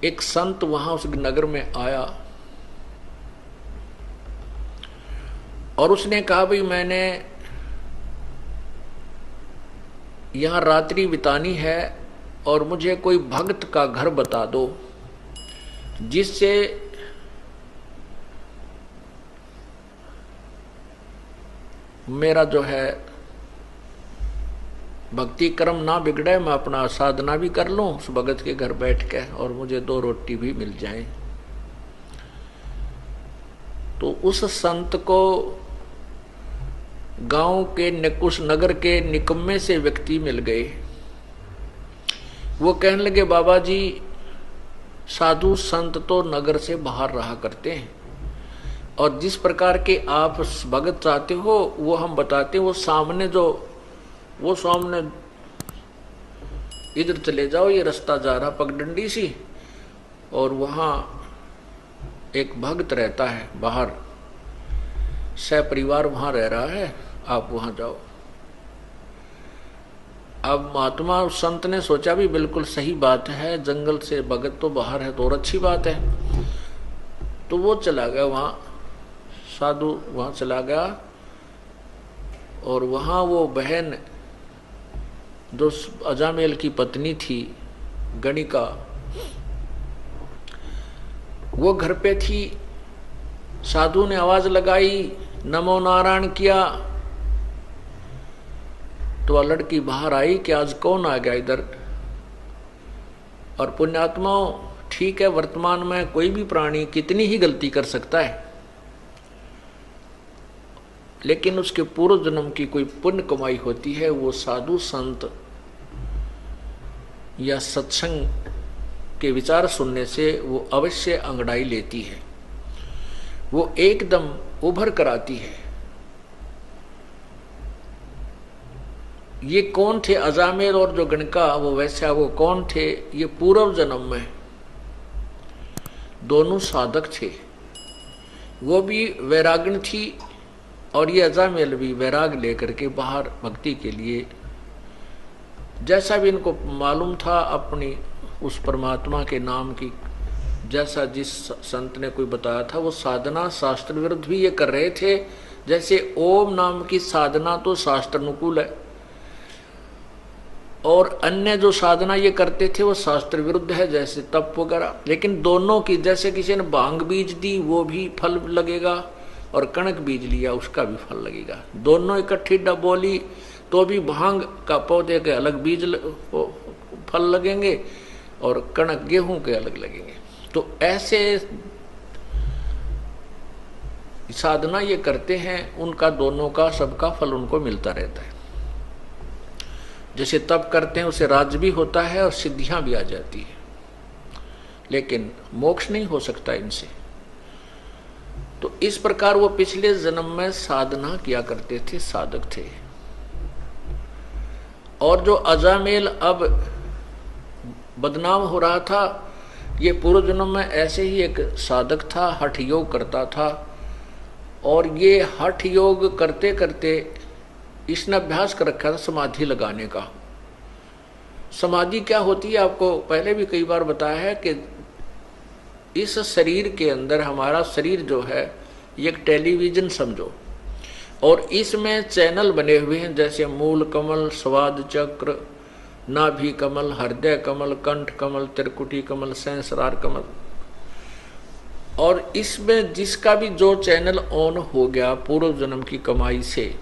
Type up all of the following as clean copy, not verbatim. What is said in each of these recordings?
एक संत वहां उस नगर में आया और उसने कहा भाई मैंने यहां रात्रि बितानी है और मुझे कोई भक्त का घर बता दो जिससे मेरा जो है भक्ति कर्म ना बिगड़े, मैं अपना साधना भी कर लूं उस भगत के घर बैठ के और मुझे 2 रोटी भी मिल जाए। तो उस संत को गांव के उस नगर के निकम्मे से व्यक्ति मिल गए। वो कहने लगे बाबा जी साधु संत तो नगर से बाहर रहा करते हैं और जिस प्रकार के आप भगत चाहते हो वो हम बताते हैं। वो सामने इधर चले जाओ, ये रास्ता जा रहा पगडंडी सी और वहां एक भक्त रहता है बाहर, सपरिवार वहां रह रहा है, आप वहां जाओ। अब महात्मा उस संत ने सोचा भी बिल्कुल सही बात है, जंगल से भगत तो बाहर है तो और अच्छी बात है। तो वो चला गया वहां, साधु वहां चला गया और वहां वो बहन जो अजामेल की पत्नी थी गणिका, वो घर पे थी। साधु ने आवाज लगाई, नमो नारायण किया तो वह लड़की बाहर आई कि आज कौन आ गया इधर। और पुण्यात्माओं ठीक है, वर्तमान में कोई भी प्राणी कितनी ही गलती कर सकता है, लेकिन उसके पूर्व जन्म की कोई पुण्य कमाई होती है, वो साधु संत या सत्संग के विचार सुनने से वो अवश्य अंगड़ाई लेती है, वो एकदम उभर कर आती है। ये कौन थे अजामेल और जो गणिका वो वैसा, वो कौन थे? ये पूर्व जन्म में दोनों साधक थे। वो भी वैराग्य थी और ये अजामेल भी वैराग लेकर के बाहर भक्ति के लिए, जैसा भी इनको मालूम था अपनी उस परमात्मा के नाम की, जैसा जिस संत ने कोई बताया था वो साधना शास्त्र विरुद्ध भी ये कर रहे थे। जैसे ओम नाम की साधना तो शास्त्र अनुकूल है और अन्य जो साधना ये करते थे वो शास्त्र विरुद्ध है, जैसे तप वगैरह। लेकिन दोनों की, जैसे किसी ने भांग बीज दी वो भी फल लगेगा और कणक बीज लिया उसका भी फल लगेगा। दोनों इकट्ठी बोली तो भी भांग का पौधे के अलग बीज फल लगेंगे और कणक गेहूं के अलग लगेंगे। तो ऐसे साधना ये करते हैं, उनका दोनों का सबका फल उनको मिलता रहता है। जैसे तप करते हैं उसे राज्य भी होता है और सिद्धियां भी आ जाती है, लेकिन मोक्ष नहीं हो सकता इनसे। तो इस प्रकार वो पिछले जन्म में साधना किया करते थे, साधक थे। और जो अजामेल अब बदनाम हो रहा था, ये पूर्व जन्म में ऐसे ही एक साधक था, हठ योग करता था। और ये हठ योग करते करते इसने अभ्यास कर रखा था समाधि लगाने का। समाधि क्या होती है आपको पहले भी कई बार बताया है कि इस शरीर के अंदर, हमारा शरीर जो है ये एक टेलीविजन समझो, और इसमें चैनल बने हुए हैं, जैसे मूल कमल, स्वाद चक्र, नाभि कमल, हृदय कमल, कंठ कमल, त्रिकुटी कमल, सहस्रार कमल। और इसमें जिसका भी जो चैनल ऑन हो गया पूर्व जन्म की कमाई से,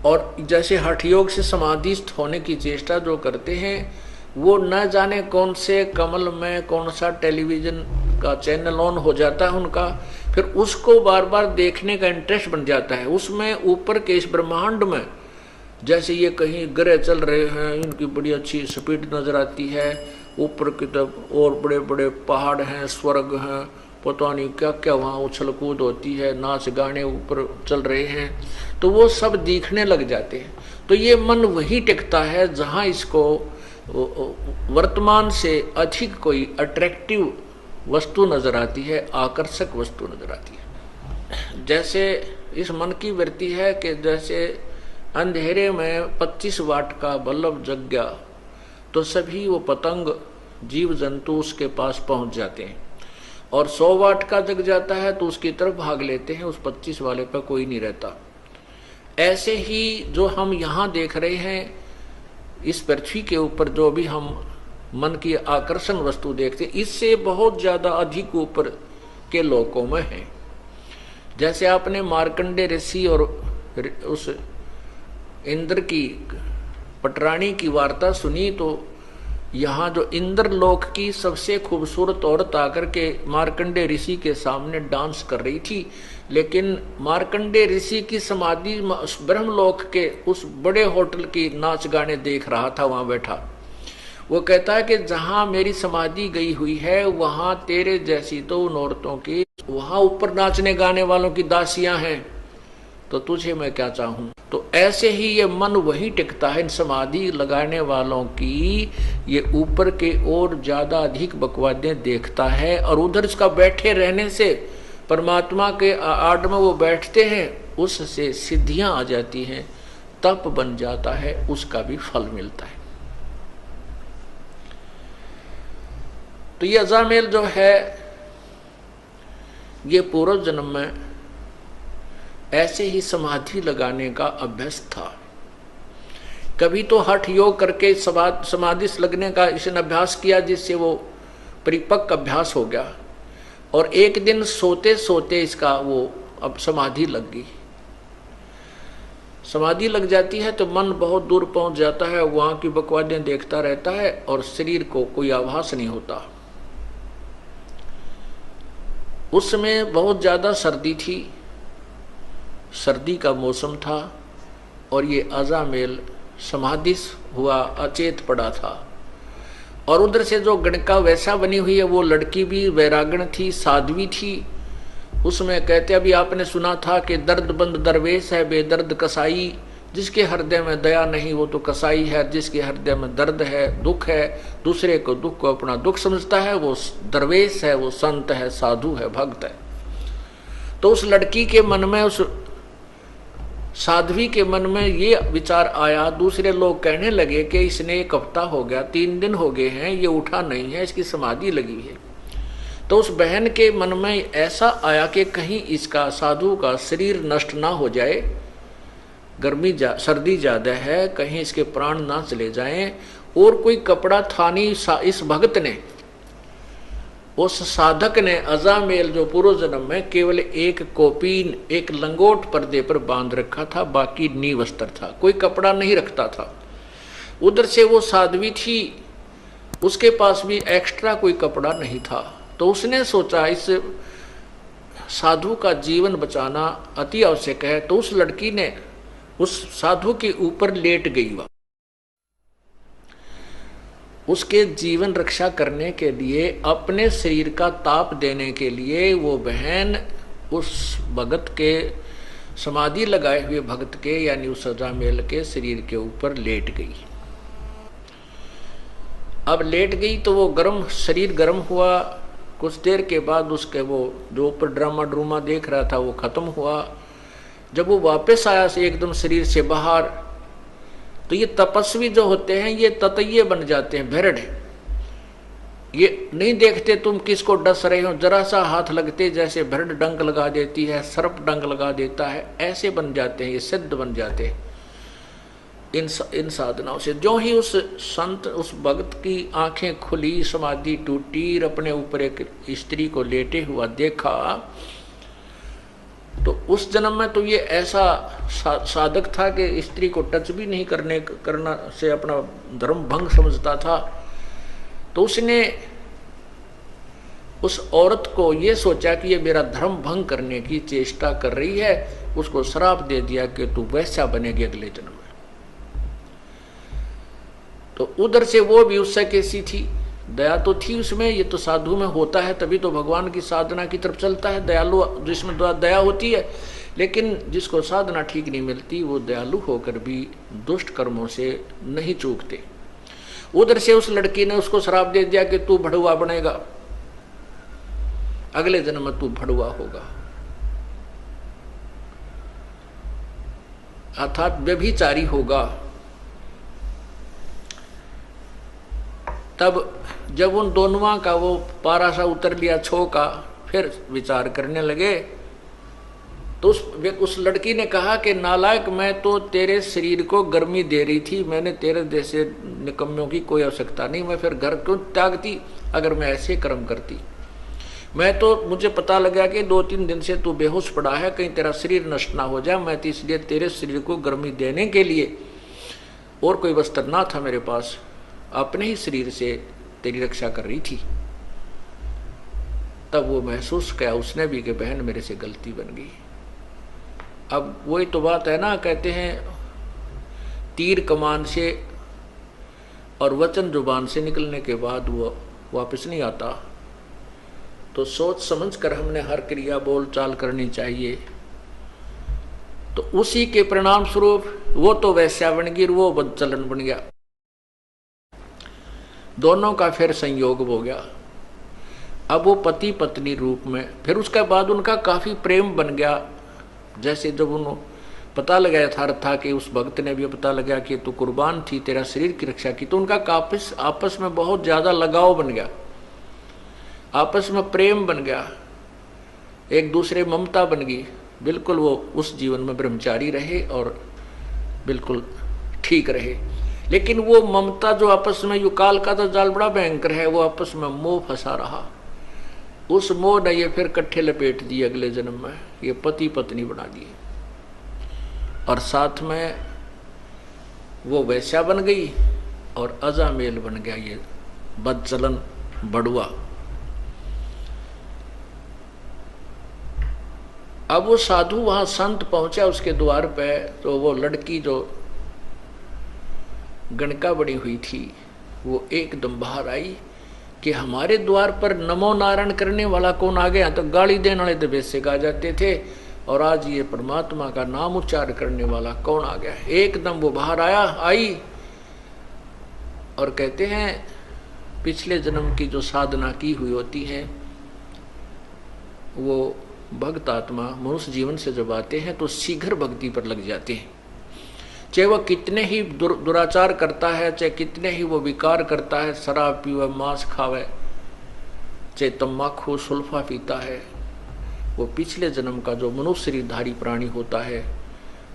और जैसे हठ योग से समाधिस्थ होने की चेष्टा जो करते हैं, वो न जाने कौन से कमल में कौन सा टेलीविजन का चैनल ऑन हो जाता है उनका, फिर उसको बार बार देखने का इंटरेस्ट बन जाता है। उसमें ऊपर के इस ब्रह्मांड में जैसे ये कहीं ग्रह चल रहे हैं, इनकी बड़ी अच्छी स्पीड नजर आती है, ऊपर की तरफ और बड़े बड़े पहाड़ हैं, स्वर्ग हैं, पता नहीं क्या क्या वहाँ उछल कूद होती है, नाच गाने ऊपर चल रहे हैं, तो वो सब दिखने लग जाते हैं। तो ये मन वही टिकता है जहाँ इसको वर्तमान से अधिक कोई अट्रैक्टिव वस्तु नजर आती है, आकर्षक वस्तु नजर आती है। जैसे इस मन की वृत्ति है कि जैसे अंधेरे में 25 वाट का बल्ब जग गया तो सभी वो पतंग जीव जंतु उसके पास पहुंच जाते हैं, और 100 वाट का जग जाता है तो उसकी तरफ भाग लेते हैं, उस 25 वाले पर कोई नहीं रहता। ऐसे ही जो हम यहाँ देख रहे हैं इस पृथ्वी के ऊपर, जो भी हम मन की आकर्षण वस्तु देखते हैं, इससे बहुत ज्यादा अधिक ऊपर के लोकों में है। जैसे आपने मार्कंडे ऋषि और उस इंद्र की पटरानी की वार्ता सुनी, तो यहाँ जो इंद्र लोक की सबसे खूबसूरत औरत आकर के मार्कंडे ऋषि के सामने डांस कर रही थी, लेकिन मार्कंडे ऋषि की समाधि ब्रह्मलोक के उस बड़े होटल की नाच गाने देख रहा था वहां बैठा। वो कहता है कि जहां मेरी समाधि गई हुई है वहां तेरे जैसी तो उन औरतों की, वहां ऊपर नाचने गाने वालों की दासियां हैं, तो तुझे मैं क्या चाहूं। तो ऐसे ही ये मन वही टिकता है इन समाधि लगाने वालों की, ये ऊपर के और ज्यादा अधिक बकवादें देखता है, और उधर इसका बैठे रहने से परमात्मा के आड़ में वो बैठते हैं, उससे सिद्धियां आ जाती हैं, तप बन जाता है, उसका भी फल मिलता है। तो ये अजामेल जो है ये पूर्व जन्म में ऐसे ही समाधि लगाने का अभ्यास था। कभी तो हठ योग करके समाधि लगने का इसने अभ्यास किया, जिससे वो परिपक्व अभ्यास हो गया, और एक दिन सोते सोते इसका वो अब समाधि लग गई। समाधि लग जाती है तो मन बहुत दूर पहुंच जाता है, वहां की बकवादें देखता रहता है और शरीर को कोई आभास नहीं होता। उस समय बहुत ज्यादा सर्दी थी, सर्दी का मौसम था, और ये अजामेल समाधि हुआ अचेत पड़ा था। और उधर से जो गणका वैसा बनी हुई है वो लड़की भी वैरागण थी, साध्वी थी। उसमें कहते अभी आपने सुना था कि दर्दबंद दरवेश है बेदर्द कसाई, जिसके हृदय में दया नहीं वो तो कसाई है, जिसके हृदय में दर्द है दुख है, दूसरे को दुख को अपना दुख समझता है, वो दरवेश है, वो संत है, साधु है, भक्त है। तो उस लड़की के मन में, उस साध्वी के मन में ये विचार आया। दूसरे लोग कहने लगे कि इसने 1 हफ्ता हो गया, 3 दिन हो गए हैं, ये उठा नहीं है, इसकी समाधि लगी है। तो उस बहन के मन में ऐसा आया कि कहीं इसका साधु का शरीर नष्ट ना हो जाए, सर्दी ज्यादा है, कहीं इसके प्राण ना चले जाएं। और कोई कपड़ा था नहीं इस भक्त ने, उस साधक ने अजामेल जो पूर्व जन्म में केवल एक कोपीन, एक लंगोट पर्दे पर बांध रखा था, बाकी नीवस्त्र था, कोई कपड़ा नहीं रखता था। उधर से वो साध्वी थी, उसके पास भी एक्स्ट्रा कोई कपड़ा नहीं था। तो उसने सोचा इस साधु का जीवन बचाना अति आवश्यक है, तो उस लड़की ने उस साधु के ऊपर लेट गई। वह उसके जीवन रक्षा करने के लिए, अपने शरीर का ताप देने के लिए वो बहन उस भगत के, समाधि लगाए हुए भगत के यानी उस अजामेल के शरीर के ऊपर लेट गई। अब लेट गई तो वो गर्म, शरीर गर्म हुआ। कुछ देर के बाद उसके वो जो ऊपर ड्रामा ड्रूमा देख रहा था वो खत्म हुआ। जब वो वापस आया से एकदम शरीर से बाहर, तो ये तपस्वी जो होते हैं ये ततैये बन जाते हैं, भेड़। ये नहीं देखते तुम किसको डस रहे हो, जरा सा हाथ लगते जैसे भेड़ डंक लगा देती है, सर्प डंक लगा देता है, ऐसे बन जाते हैं, ये सिद्ध बन जाते हैं इन साधनाओं से। जो ही उस संत, उस भक्त की आंखें खुली, समाधि टूटी, अपने ऊपर एक स्त्री को लेटे हुआ देखा, तो उस जन्म में तो ये ऐसा साधक था कि स्त्री को टच भी नहीं करना से अपना धर्म भंग समझता था। तो उसने उस औरत को ये सोचा कि ये मेरा धर्म भंग करने की चेष्टा कर रही है, उसको श्राप दे दिया कि तू वैसा बनेगी अगले जन्म में। तो उधर से वो भी उससे कैसी थी, दया तो थी उसमें, ये तो साधु में होता है, तभी तो भगवान की साधना की तरफ चलता है, दयालु जिसमें दया होती है। लेकिन जिसको साधना ठीक नहीं मिलती वो दयालु होकर भी दुष्ट कर्मों से नहीं चूकते। उधर से उस लड़की ने उसको श्राप दे दिया कि तू भड़ुआ बनेगा, अगले जन्म में तू भड़ुआ होगा, अर्थात व्यभिचारी होगा। तब जब उन दोनों का वो पारा सा उतर लिया छो का, फिर विचार करने लगे। तो उस लड़की ने कहा कि नालायक, मैं तो तेरे शरीर को गर्मी दे रही थी, मैंने तेरे जैसे निकम्मों की कोई आवश्यकता नहीं, मैं फिर घर क्यों त्यागती अगर मैं ऐसे कर्म करती। मैं तो, मुझे पता लगा कि 2-3 दिन से तू बेहोश पड़ा है, कहीं तेरा शरीर नष्ट ना हो जाए, मैं तो इसलिए तेरे शरीर को गर्मी देने के लिए, और कोई वस्त्र ना था मेरे पास, अपने ही शरीर से तेरी रक्षा कर रही थी। तब वो महसूस किया उसने भी कि बहन मेरे से गलती बन गई। अब वही तो बात है ना, कहते हैं तीर कमान से और वचन जुबान से निकलने के बाद वो वापस नहीं आता। तो सोच समझ कर हमने हर क्रिया बोल चाल करनी चाहिए। तो उसी के परिणाम स्वरूप वो तो वैश्या बन गई, वो बदचलन बन गया, दोनों का फिर संयोग हो गया। अब वो पति पत्नी रूप में, फिर उसके बाद उनका काफी प्रेम बन गया। जैसे जब उन्होंने पता लगाया था कि उस भक्त ने भी पता लगा कि तू कुर्बान थी, तेरा शरीर की रक्षा की, तो उनका आपस में बहुत ज्यादा लगाव बन गया, आपस में प्रेम बन गया, एक दूसरे ममता बन गई। बिल्कुल वो उस जीवन में ब्रह्मचारी रहे और बिल्कुल ठीक रहे। लेकिन वो ममता जो आपस में, युकाल का तो जाल बड़ा भयंकर है, वो आपस में मोह फंसा रहा। उस मोह ने ये फिर कट्ठे लपेट दिए, अगले जन्म में ये पति पत्नी बना दिए, और साथ में वो वैश्या बन गई और अजामेल बन गया ये बदचलन बड़ुआ। अब वो साधु वहां संत पहुंचा उसके द्वार पे, तो वो लड़की जो गणका बनी हुई थी वो एकदम बाहर आई कि हमारे द्वार पर नमो नारायण करने वाला कौन आ गया। तो गाली देने वाले तो बेसिक आ जाते थे, और आज ये परमात्मा का नाम उच्चार करने वाला कौन आ गया। एकदम वो बाहर आई और कहते हैं पिछले जन्म की जो साधना की हुई होती है, वो भक्त आत्मा मनुष्य जीवन से जब आते हैं तो शीघ्र भक्ति पर लग जाते हैं। चाहे वह कितने ही दुराचार करता है, चाहे कितने ही वो विकार करता है, शराब पीवे, मांस खावे, चाहे तम्बाकू सुल्फा पीता है, वो पिछले जन्म का जो मनुष्य शरीरधारी प्राणी होता है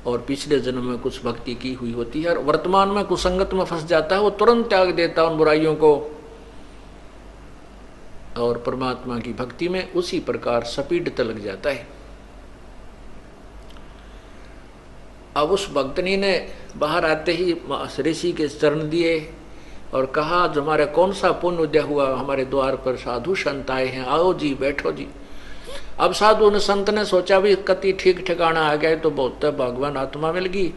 और पिछले जन्म में कुछ भक्ति की हुई होती है और वर्तमान में कुसंगत में फंस जाता है, वो तुरंत त्याग देता है उन बुराइयों को और परमात्मा की भक्ति में उसी प्रकार सपीडता लग जाता है। अब उस भक्तनी ने बाहर आते ही ऋषि के चरण दिए और कहा, जो हमारे कौन सा पुण्य उदय हुआ, हमारे द्वार पर साधु संत आए हैं, आओ जी बैठो जी। अब साधु ने संत ने सोचा भी कति ठीक ठिकाना आ गए तो बहुत भगवान आत्मा मिल गई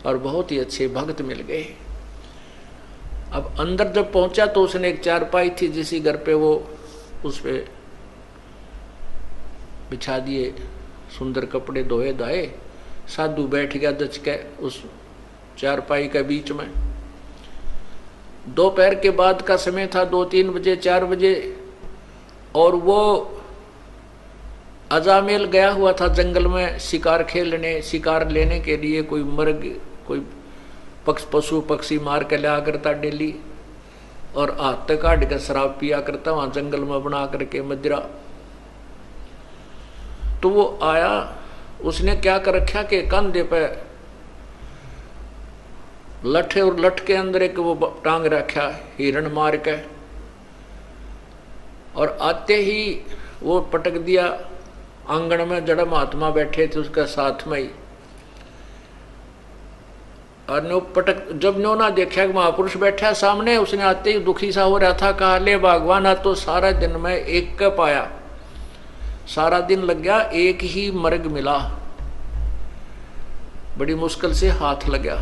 और बहुत ही अच्छे भक्त मिल गए। अब अंदर जब पहुंचा तो उसने एक चारपाई थी जिसी घर पे, वो उस पे बिछा दिए सुंदर कपड़े धोए धाए, साधु बैठ गया दच के उस चारपाई के बीच में। दोपहर के बाद का समय था, 2-3 बजे 4 बजे, और वो अजामेल गया हुआ था जंगल में शिकार खेलने, शिकार लेने के लिए। कोई मर्ग, कोई पशु पक्षी मार के लिया करता डेली और हाथ तक काट के शराब पिया करता वहां जंगल में बना करके मदिरा। तो वो आया, उसने क्या कर रखा कि कंधे पे लठे और लठ के अंदर एक वो टांग रखा हिरण मार के, और आते ही वो पटक दिया आंगन में। जड़ महात्मा बैठे थे उसका साथ में ही, और नो पटक, जब नो ना देखा कि महापुरुष बैठा सामने, उसने आते ही दुखी सा हो रहा था, कहा ले भगवान आ तो सारा दिन में एक का पाया, सारा दिन लग गया, एक ही मर्ग मिला, बड़ी मुश्किल से हाथ लगा।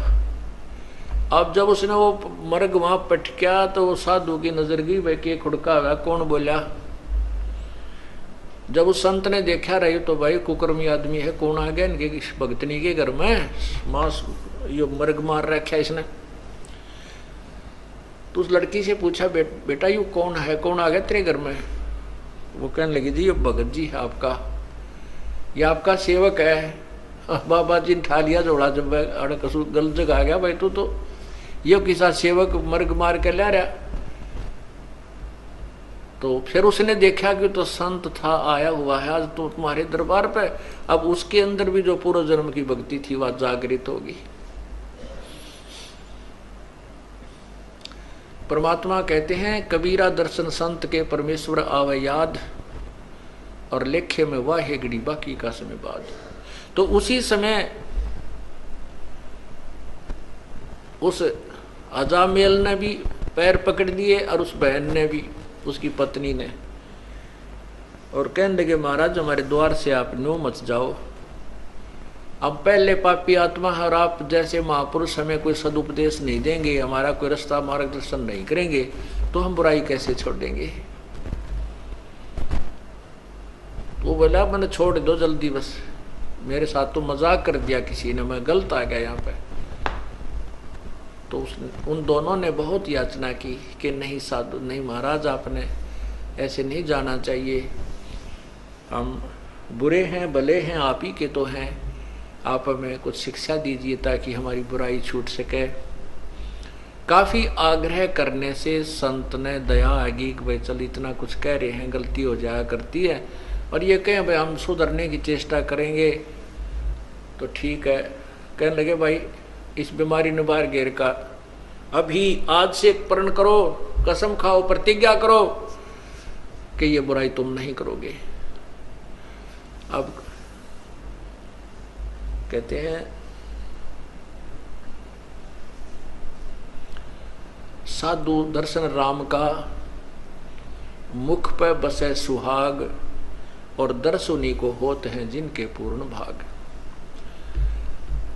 अब जब उसने वो मर्ग वहां पटका तो वो साधु की नजर गई, भाई के खुड़का हुआ कौन बोला। जब उस संत ने देखा रही तो भाई कुकर्मी आदमी है, कौन आ गया इनके भगतनी के घर में, मांस ये मर्ग मार रखा इसने। तो उस लड़की से पूछा, बेटा यू कौन है, कौन आ गया तेरे घर में। वो कहने लगी, जी ये भगत जी है आपका, ये आपका सेवक है। बाबा जी ने ठा लिया जोड़ा, जब गलत जगह आ गया भाई, तो ये किसा सेवक मर्ग मार के ला रहा। तो फिर उसने देखा कि तो संत था, आया हुआ है आज तो तुम्हारे दरबार पे, अब उसके अंदर भी जो पूर्व जन्म की भक्ति थी वह जागृत होगी। परमात्मा कहते हैं कबीरा दर्शन संत के परमेश्वर आवे याद, और लेखे में वाह है गड़ी बाकी का समय बाद। तो उसी समय उस अजामेल ने भी पैर पकड़ दिए और उस बहन ने भी, उसकी पत्नी ने, और कहने लगे महाराज हमारे द्वार से आप न्यू मत जाओ, अब पहले पापी आत्मा और आप जैसे महापुरुष हमें कोई सदुपदेश नहीं देंगे, हमारा कोई रास्ता मार्गदर्शन नहीं करेंगे, तो हम बुराई कैसे छोड़ देंगे। तो बोला मैंने छोड़ दो जल्दी, बस मेरे साथ तो मजाक कर दिया किसी ने, मैं गलत आ गया यहाँ पे। तो उन दोनों ने बहुत याचना की कि नहीं साधु, नहीं महाराज आपने ऐसे नहीं जाना चाहिए, हम बुरे हैं भले हैं आप ही के तो हैं, आप हमें कुछ शिक्षा दीजिए ताकि हमारी बुराई छूट सके। काफी आग्रह करने से संत ने दया आगी कि भाई चल इतना कुछ कह रहे हैं, गलती हो जाया करती है, और ये कहें भाई हम सुधरने की चेष्टा करेंगे तो ठीक है। कहने लगे भाई इस बीमारी ने बाहर घेर का, अभी आज से प्रण करो, कसम खाओ, प्रतिज्ञा करो कि ये बुराई तुम नहीं करोगे। अब कहते हैं साधु दर्शन राम का, मुख पे बसे सुहाग, और दर्शुनी को होते हैं जिनके पूर्ण भाग।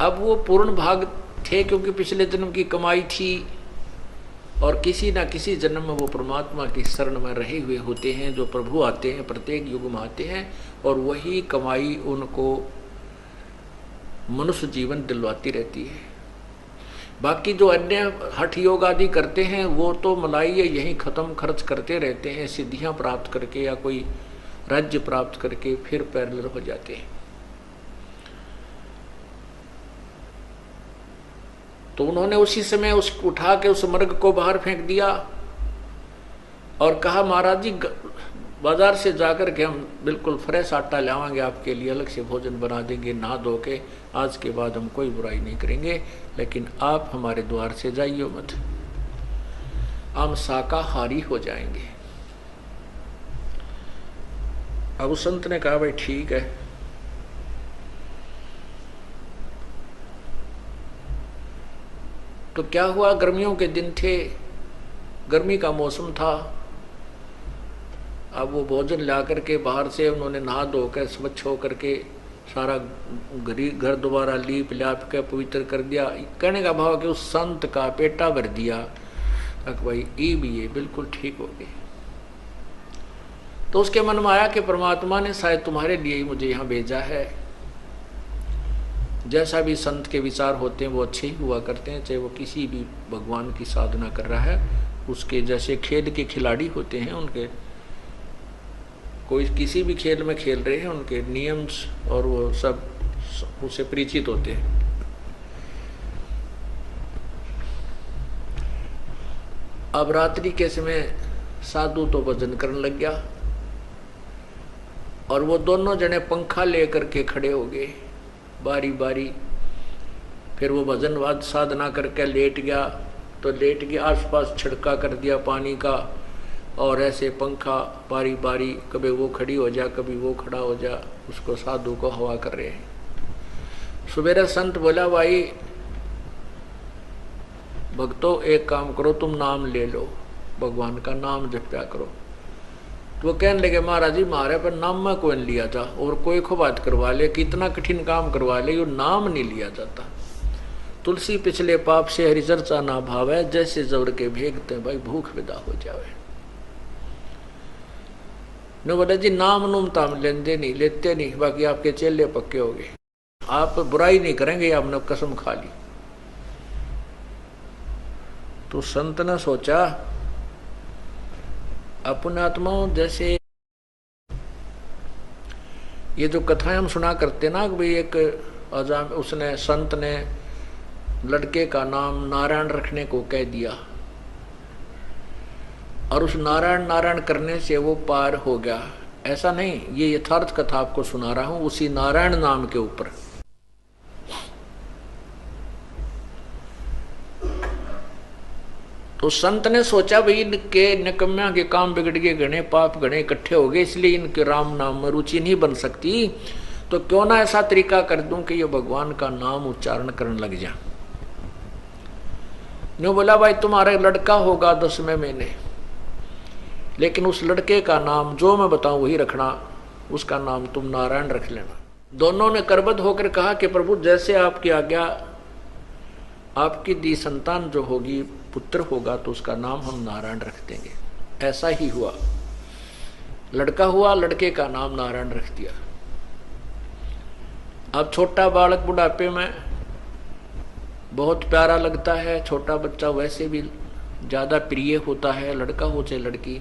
अब वो पूर्ण भाग थे क्योंकि पिछले जन्म की कमाई थी, और किसी ना किसी जन्म में वो परमात्मा की शरण में रहे हुए होते हैं। जो प्रभु आते हैं प्रत्येक युग में आते हैं, और वही कमाई उनको मनुष्य जीवन दिलवाती रहती है। बाकी जो अन्य हठ योग आदि करते हैं वो तो मलाई यहीं खत्म खर्च करते रहते हैं, सिद्धियां प्राप्त करके या कोई राज्य प्राप्त करके फिर पैरेलल हो जाते हैं। तो उन्होंने उसी समय उस उठा के उस मर्ग को बाहर फेंक दिया और कहा महाराज जी बाजार से जाकर के हम बिल्कुल फ्रेश आटा लावांगे आपके लिए, अलग से भोजन बना देंगे, नहा धो के, आज के बाद हम कोई बुराई नहीं करेंगे, लेकिन आप हमारे द्वार से जाइए मत, हम शाकाहारी हो जाएंगे। अब उस संत ने कहा भाई ठीक है। तो क्या हुआ, गर्मियों के दिन थे, गर्मी का मौसम था। अब वो भोजन ला करके बाहर से उन्होंने नहा धो कर स्वच्छ होकर के सारा घर दोबारा लीप लाप के पवित्र कर दिया। कहने का भाव कि उस संत का पेटा भर दिया, भाई ई भी ये बिल्कुल ठीक हो गए। तो उसके मन में आया कि परमात्मा ने शायद तुम्हारे लिए ही मुझे यहाँ भेजा है। जैसा भी संत के विचार होते हैं वो अच्छे ही हुआ करते हैं, चाहे वो किसी भी भगवान की साधना कर रहा है। उसके जैसे खेल के खिलाड़ी होते हैं, उनके कोई किसी भी खेल में खेल रहे हैं, उनके नियम और वो सब उससे परिचित होते हैं। अब रात्रि के समय साधु तो भजन करने लग गया और वो दोनों जने पंखा लेकर के खड़े हो गए बारी बारी। फिर वो भजन वाद साधना करके लेट गया, तो लेट के आसपास छिड़का कर दिया पानी का, और ऐसे पंखा बारी बारी कभी वो खड़ी हो जा कभी वो खड़ा हो जा, उसको साधु को हवा कर रहे हैं। सुबेरा संत बोला भाई भक्तों एक काम करो, तुम नाम ले लो, भगवान का नाम जप्या करो। तो वो कहने लगे महाराज जी मारे पर नाम में कोई लिया था, और कोई को बात करवा ले, कितना कठिन काम करवा ले, यो नाम नहीं लिया जाता। तुलसी पिछले पाप से हरि चर्चा ना भावे, जैसे जबर के भेगते भाई भूख विदा हो जावे। ने बोला जी नाम नूम ताम लेते नहीं, बाकी आपके चेले पक्के हो गए, आप बुराई नहीं करेंगे, आपने कसम खा ली। तो संत ने सोचा अपने आत्माओं जैसे ये जो कथाएं हम सुना करते ना कि भाई एक अजाम उसने संत ने लड़के का नाम नारायण रखने को कह दिया, और उस नारायण नारायण करने से वो पार हो गया, ऐसा नहीं। ये यथार्थ कथा आपको सुना रहा हूं उसी नारायण नाम के ऊपर। तो संत ने सोचा भाई इनके निकम्या के काम बिगड़ गए, घने पाप घने इकट्ठे हो गए, इसलिए इनके राम नाम में रुचि नहीं बन सकती, तो क्यों ना ऐसा तरीका कर दूं कि ये भगवान का नाम उच्चारण करने लग जा। नो बोला भाई तुम्हारा लड़का होगा 10वें महीने, लेकिन उस लड़के का नाम जो मैं बताऊं वही रखना, उसका नाम तुम नारायण रख लेना। दोनों ने करबद्ध होकर कहा कि प्रभु जैसे आपकी आज्ञा, आपकी दी संतान जो होगी, पुत्र होगा, तो उसका नाम हम नारायण रख देंगे। ऐसा ही हुआ, लड़का हुआ, लड़के का नाम नारायण रख दिया। अब छोटा बालक बुढ़ापे में बहुत प्यारा लगता है, छोटा बच्चा वैसे भी ज्यादा प्रिय होता है, लड़का हो चाहे लड़की।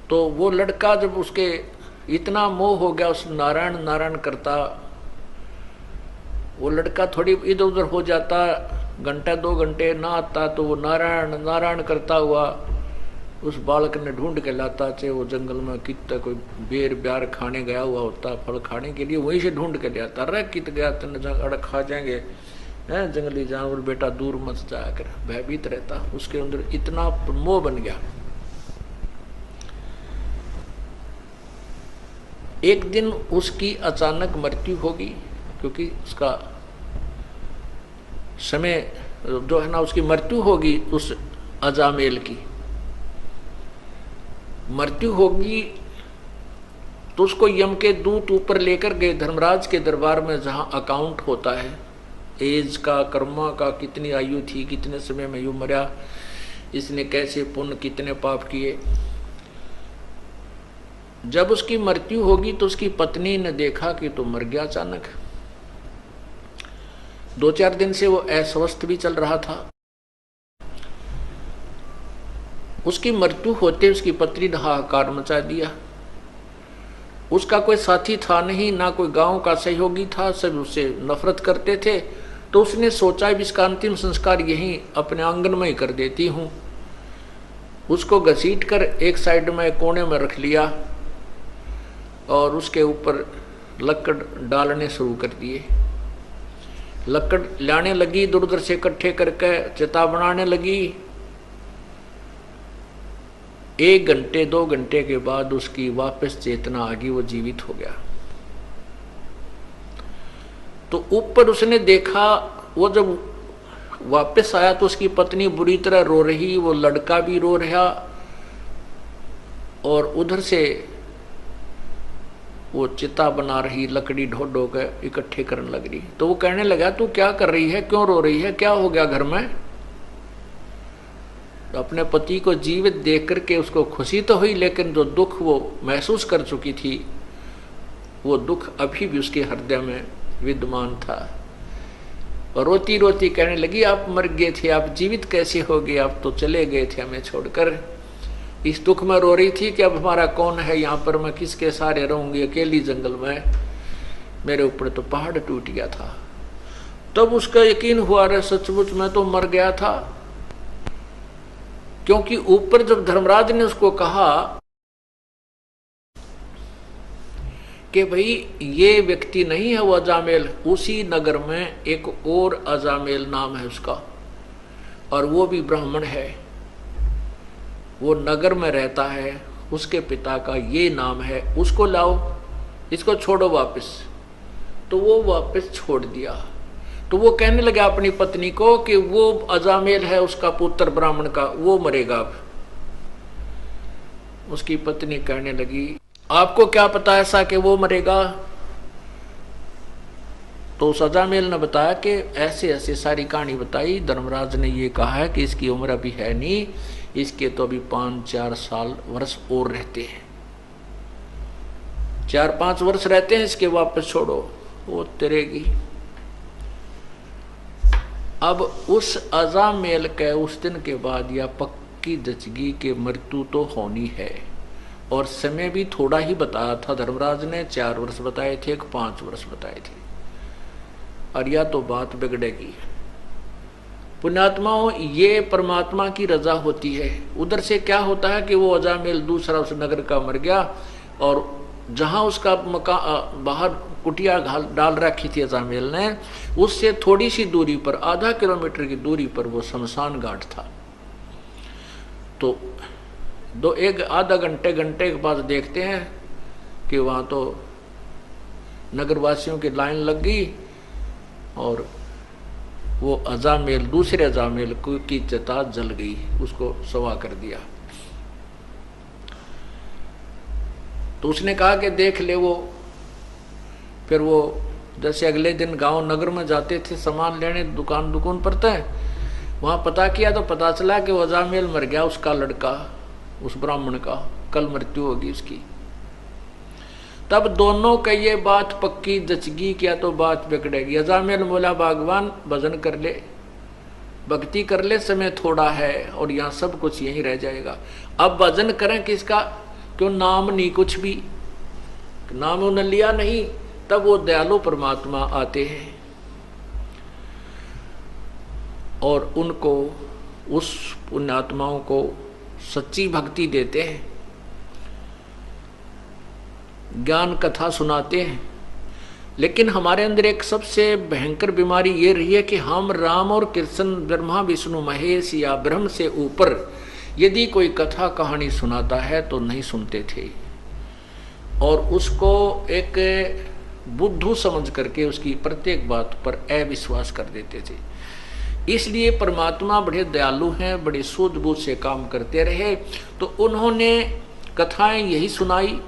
तो वो लड़का जब उसके इतना मोह हो गया उस नारायण नारायण करता, वो लड़का थोड़ी इधर उधर हो जाता, घंटा 2 घंटे ना आता, तो वो नारायण नारायण करता हुआ उस बालक ने ढूंढ के लाता, चाहे वो जंगल में कितना कोई बेर ब्यार खाने गया हुआ होता, फल खाने के लिए, वहीं से ढूंढ के ले आता। अरे कित गया तेने अड़क खा जाएंगे हैं जंगली जानवर, बेटा दूर मत जाकर, भयभीत रहता। उसके अंदर इतना मोह बन गया। एक दिन उसकी अचानक मृत्यु होगी, क्योंकि उसका समय जो है ना, उसकी मृत्यु होगी, उस अजामेल की मृत्यु होगी। तो उसको यम के दूत ऊपर लेकर गए धर्मराज के दरबार में, जहां अकाउंट होता है एज का, कर्मा का, कितनी आयु थी, कितने समय में यू मरा, इसने कैसे पुण्य कितने पाप किए। जब उसकी मृत्यु होगी तो उसकी पत्नी ने देखा कि तो मर गया अचानक। 2-4 दिन से वो अस्वस्थ भी चल रहा था। उसकी मृत्यु होते उसकी पत्नी ने हाहाकार मचा दिया। उसका कोई साथी था नहीं, ना कोई गांव का सहयोगी था, सब उससे नफरत करते थे। तो उसने सोचा इसका अंतिम संस्कार यहीं अपने आंगन में ही कर देती हूँ। उसको घसीट कर एक साइड में कोने में रख लिया और उसके ऊपर लकड़ डालने शुरू कर दिए। लकड़ लाने लगी, इधर उधर से इकट्ठे करके चिता बनाने लगी। 1 घंटे 2 घंटे के बाद उसकी वापस चेतना आ गई, वो जीवित हो गया। तो ऊपर उसने देखा, वो जब वापस आया तो उसकी पत्नी बुरी तरह रो रही, वो लड़का भी रो रहा, और उधर से वो चिता बना रही, लकड़ी ढो ढो के इकट्ठे करने लग रही। तो वो कहने लगा तू क्या कर रही है, क्यों रो रही है, क्या हो गया घर में। तो अपने पति को जीवित देख करके उसको खुशी तो हुई, लेकिन जो दुख वो महसूस कर चुकी थी, वो दुख अभी भी उसके हृदय में विद्यमान था। और रोती रोती कहने लगी आप मर गए थे, आप जीवित कैसे हो गए, आप तो चले गए थे हमें छोड़कर। इस दुख में रो रही थी कि अब हमारा कौन है यहाँ पर, मैं किसके सहारे रहूंगी अकेली जंगल में, मेरे ऊपर तो पहाड़ टूट गया था। तब उसका यकीन हुआ रे सचमुच मैं तो मर गया था। क्योंकि ऊपर जब धर्मराज ने उसको कहा कि भाई ये व्यक्ति नहीं है वो अजामेल, उसी नगर में एक और अजामेल नाम है उसका, और वो भी ब्राह्मण है, वो नगर में रहता है, उसके पिता का ये नाम है, उसको लाओ, इसको छोड़ो वापस। तो वो वापस छोड़ दिया। तो वो कहने लगा अपनी पत्नी को कि वो अजामेल है उसका पुत्र ब्राह्मण का, वो मरेगा अब। उसकी पत्नी कहने लगी आपको क्या पता ऐसा कि वो मरेगा। तो उस अजामेल ने बताया कि ऐसे ऐसे सारी कहानी बताई, धर्मराज ने ये कहा है कि इसकी उम्र अभी है नहीं, इसके तो अभी 5-4 साल वर्ष और रहते हैं, 4-5 वर्ष रहते हैं, इसके वापस छोड़ो, वो तरेगी। अब उस अजामेल के उस दिन के बाद या पक्की दचगी के मृत्यु तो होनी है, और समय भी थोड़ा ही बताया था धर्मराज ने, 4 वर्ष बताए थे, 5 वर्ष बताए थे, और या तो बात बिगड़ेगी। पुण्यात्माओं, ये परमात्मा की रजा होती है। उधर से क्या होता है कि वो अजामिल दूसरा उस नगर का मर गया, और जहां उसका बाहर कुटिया डाल रखी थी अजामिल ने, उससे थोड़ी सी दूरी पर, आधा किलोमीटर की दूरी पर वो शमशान घाट था। तो एक आधा घंटे के बाद देखते हैं कि वहां तो नगरवासियों की लाइन लग गई, और वो अजामिल, दूसरे अजामिल की चिता जल गई, उसको सवा कर दिया। तो उसने कहा कि देख ले वो। फिर वो जैसे अगले दिन गांव नगर में जाते थे सामान लेने, दुकान पर थे, वहां पता किया तो पता चला कि वो अजामिल मर गया, उसका लड़का, उस ब्राह्मण का कल मृत्यु होगी उसकी। तब दोनों का ये बात पक्की जचगी, क्या तो बात बिगड़ेगी। अजामिल बोला भगवान भजन कर ले, भक्ति कर ले, समय थोड़ा है और यहाँ सब कुछ यहीं रह जाएगा। अब भजन करें किसका, क्यों नाम नहीं, कुछ भी नाम उन्हें लिया नहीं। तब वो दयालु परमात्मा आते हैं और उनको, उस पुण्यात्माओं को सच्ची भक्ति देते हैं, ज्ञान कथा सुनाते हैं। लेकिन हमारे अंदर एक सबसे भयंकर बीमारी ये रही है कि हम राम और कृष्ण, ब्रह्मा विष्णु महेश या ब्रह्म से ऊपर यदि कोई कथा कहानी सुनाता है तो नहीं सुनते थे, और उसको एक बुद्धू समझ करके उसकी प्रत्येक बात पर अविश्वास कर देते थे। इसलिए परमात्मा बड़े दयालु हैं, बड़े सूझबूझ से काम करते रहे, तो उन्होंने कथाएं यही सुनाई,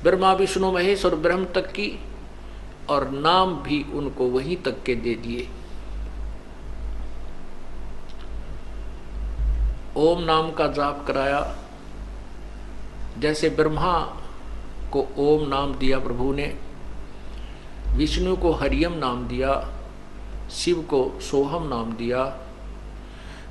ब्रह्मा विष्णु महेश और ब्रह्म तक की, और नाम भी उनको वहीं तक के दे दिए। ओम नाम का जाप कराया। जैसे ब्रह्मा को ओम नाम दिया प्रभु ने, विष्णु को हरियम नाम दिया, शिव को सोहम नाम दिया।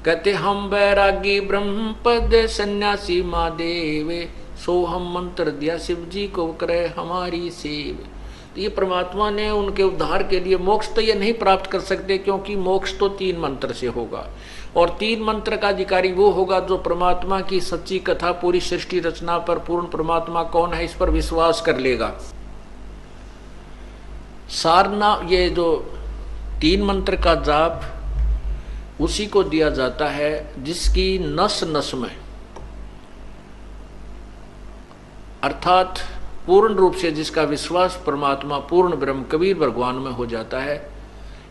कहते हम बैरागी ब्रह्म पद सन्यासी महादेव, सोहम मंत्र दिया शिव जी को करे हमारी सेव। तो ये परमात्मा ने उनके उद्धार के लिए, मोक्ष तो ये नहीं प्राप्त कर सकते क्योंकि मोक्ष तो 3 मंत्र से होगा, और 3 मंत्र का अधिकारी वो होगा जो परमात्मा की सच्ची कथा, पूरी सृष्टि रचना पर पूर्ण परमात्मा कौन है इस पर विश्वास कर लेगा। सारना, ये जो 3 मंत्र का जाप उसी को दिया जाता है जिसकी नस नस में, अर्थात पूर्ण रूप से जिसका विश्वास परमात्मा पूर्ण ब्रह्म कबीर भगवान में हो जाता है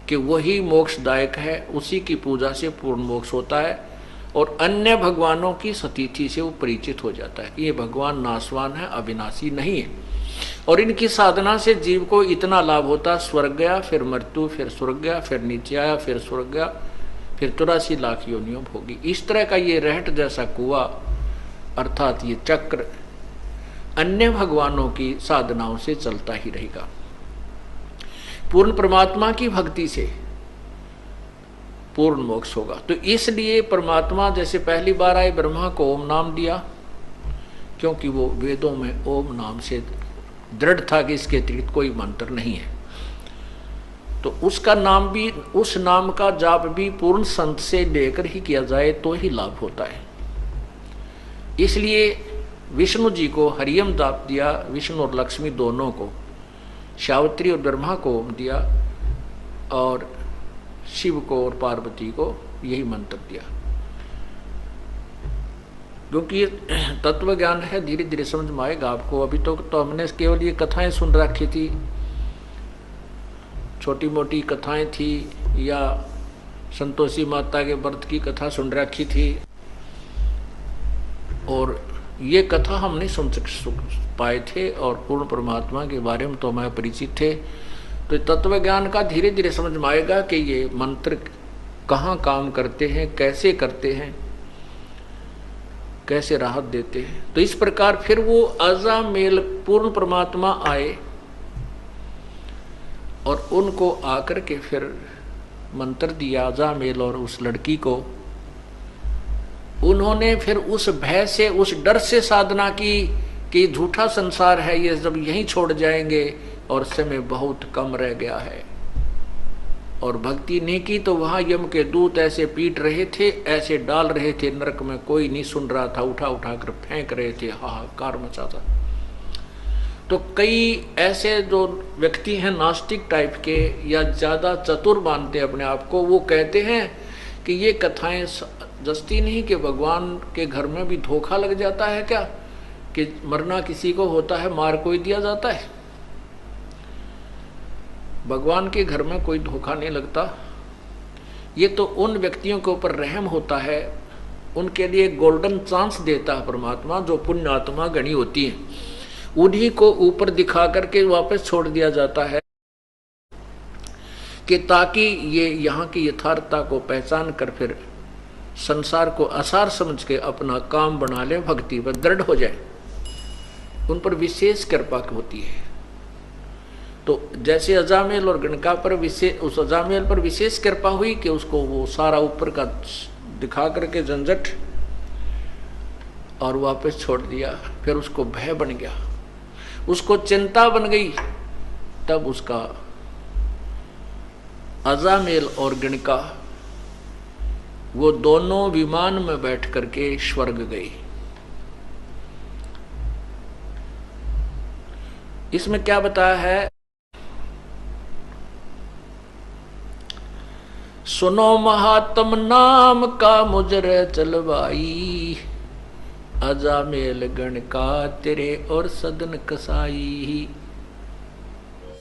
कि वही मोक्षदायक है, उसी की पूजा से पूर्ण मोक्ष होता है, और अन्य भगवानों की सतीथि से वो परिचित हो जाता है कि ये भगवान नाशवान है, अविनाशी नहीं है। और इनकी साधना से जीव को इतना लाभ होता, स्वर्ग गया, फिर मृत्यु, फिर स्वर्ग गया, फिर नीचे आया, फिर स्वर्ग गया, फिर 83 लाख योनियों भोगी। इस तरह का ये रहट जैसा कुआं, अर्थात ये चक्र अन्य भगवानों की साधनाओं से चलता ही रहेगा। पूर्ण परमात्मा की भक्ति से पूर्ण मोक्ष होगा। तो इसलिए परमात्मा जैसे पहली बार आए, ब्रह्मा को ओम नाम दिया, क्योंकि वो वेदों में ओम नाम से दृढ़ था कि इसके अतिरिक्त कोई मंत्र नहीं है। तो उसका नाम भी, उस नाम का जाप भी पूर्ण संत से लेकर ही किया जाए तो ही लाभ होता है। इसलिए विष्णु जी को हरियम जाप दिया, विष्णु और लक्ष्मी दोनों को, सावित्री और ब्रह्मा को ओम दिया, और शिव को और पार्वती को यही मंत्र दिया। क्योंकि तत्व ज्ञान है, धीरे धीरे समझ में आएगा आपको। अभी तो हमने केवल ये कथाएं सुन रखी थी, छोटी मोटी कथाएं थी, या संतोषी माता के व्रत की कथा सुन रखी थी, और ये कथा हम नहीं सुन पाए थे, और पूर्ण परमात्मा के बारे में तो हमें परिचित थे। तो तत्व ज्ञान का धीरे धीरे समझ में आएगा कि ये मंत्र कहाँ काम करते हैं, कैसे करते हैं, कैसे राहत देते हैं। तो इस प्रकार फिर वो अजामेल पूर्ण परमात्मा आए, और उनको आकर के फिर मंत्र दिया अजामेल और उस लड़की को। उन्होंने फिर उस भय से, उस डर से साधना की कि झूठा संसार है, ये जब यहीं छोड़ जाएंगे और समय बहुत कम रह गया है, और भक्ति नहीं की तो वहां यम के दूत ऐसे पीट रहे थे, ऐसे डाल रहे थे नरक में, कोई नहीं सुन रहा था, उठा उठा कर फेंक रहे थे, हाहाकार मचा था। तो कई ऐसे जो व्यक्ति हैं नास्तिक टाइप के या ज्यादा चतुर मानते अपने आप को, वो कहते हैं कि ये कथाएं जस्ती नहीं कि भगवान के घर में भी धोखा लग जाता है क्या, कि मरना किसी को होता है, मार कोई दिया जाता है। भगवान के घर में कोई धोखा नहीं लगता। ये तो उन व्यक्तियों के ऊपर रहम होता है, उनके लिए गोल्डन चांस देता है परमात्मा, जो पुण्य आत्मा गणी होती है, उन्हीं को ऊपर दिखा करके वापस छोड़ दिया जाता है कि ताकि ये यहाँ की यथार्थता को पहचान कर फिर संसार को आसार समझ के अपना काम बना ले, भक्ति पर दृढ़ हो जाए। उन पर विशेष कृपा होती है। तो जैसे अजामेल और गणका पर विशेष, उस अजामेल पर विशेष कृपा हुई कि उसको वो सारा ऊपर का दिखा करके झंझट और वापस छोड़ दिया। फिर उसको भय बन गया, उसको चिंता बन गई, तब उसका अजामेल और गणका वो दोनों विमान में बैठ करके स्वर्ग गए। इसमें क्या बताया है, सुनो महात्म नाम का मुजरे चलवाई, अजामेल गणका तेरे और सदन कसाई।